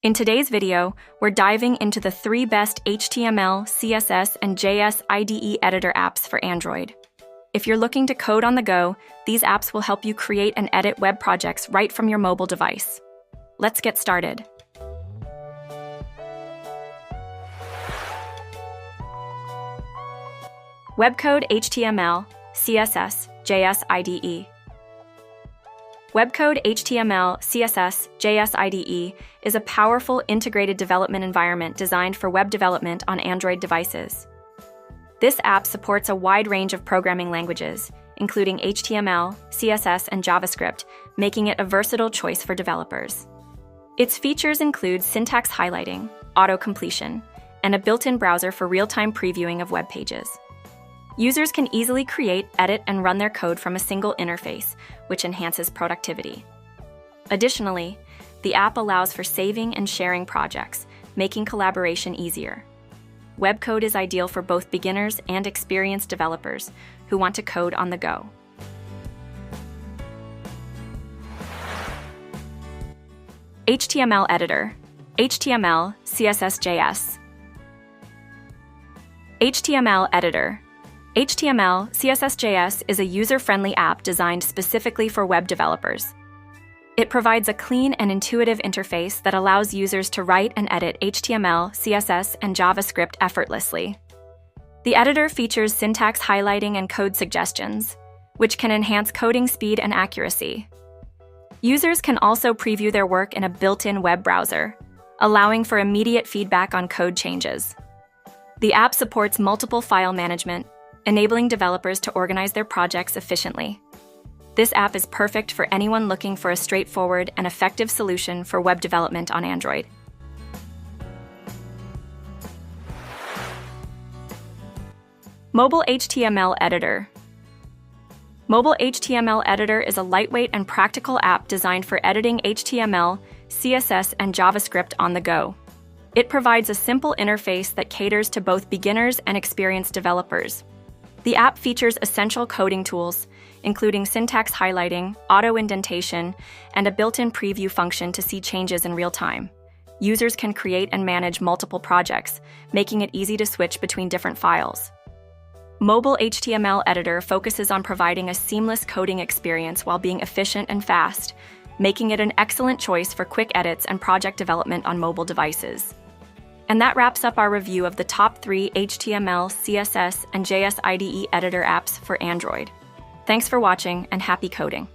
In today's video, we're diving into the 3 best HTML, CSS, and JS IDE Editor apps for Android. If you're looking to code on the go, these apps will help you create and edit web projects right from your mobile device. Let's get started. WebCode HTML, CSS, JS IDE. WebCode HTML, CSS, JS IDE is a powerful integrated development environment designed for web development on Android devices. This app supports a wide range of programming languages, including HTML, CSS, and JavaScript, making it a versatile choice for developers. Its features include syntax highlighting, auto-completion, and a built-in browser for real-time previewing of web pages. Users can easily create, edit, and run their code from a single interface, which enhances productivity. Additionally, the app allows for saving and sharing projects, making collaboration easier. WebCode is ideal for both beginners and experienced developers who want to code on the go. HTML Editor, HTML, CSS, JS. HTML Editor. HTML, CSS, JS is a user-friendly app designed specifically for web developers. It provides a clean and intuitive interface that allows users to write and edit HTML, CSS, and JavaScript effortlessly. The editor features syntax highlighting and code suggestions, which can enhance coding speed and accuracy. Users can also preview their work in a built-in web browser, allowing for immediate feedback on code changes. The app supports multiple file management, enabling developers to organize their projects efficiently. This app is perfect for anyone looking for a straightforward and effective solution for web development on Android. Mobile HTML Editor. Mobile HTML Editor is a lightweight and practical app designed for editing HTML, CSS, and JavaScript on the go. It provides a simple interface that caters to both beginners and experienced developers. The app features essential coding tools, including syntax highlighting, auto-indentation, and a built-in preview function to see changes in real time. Users can create and manage multiple projects, making it easy to switch between different files. Mobile HTML Editor focuses on providing a seamless coding experience while being efficient and fast, making it an excellent choice for quick edits and project development on mobile devices. And that wraps up our review of the top 3 HTML, CSS, and JS IDE Editor apps for Android. Thanks for watching and happy coding!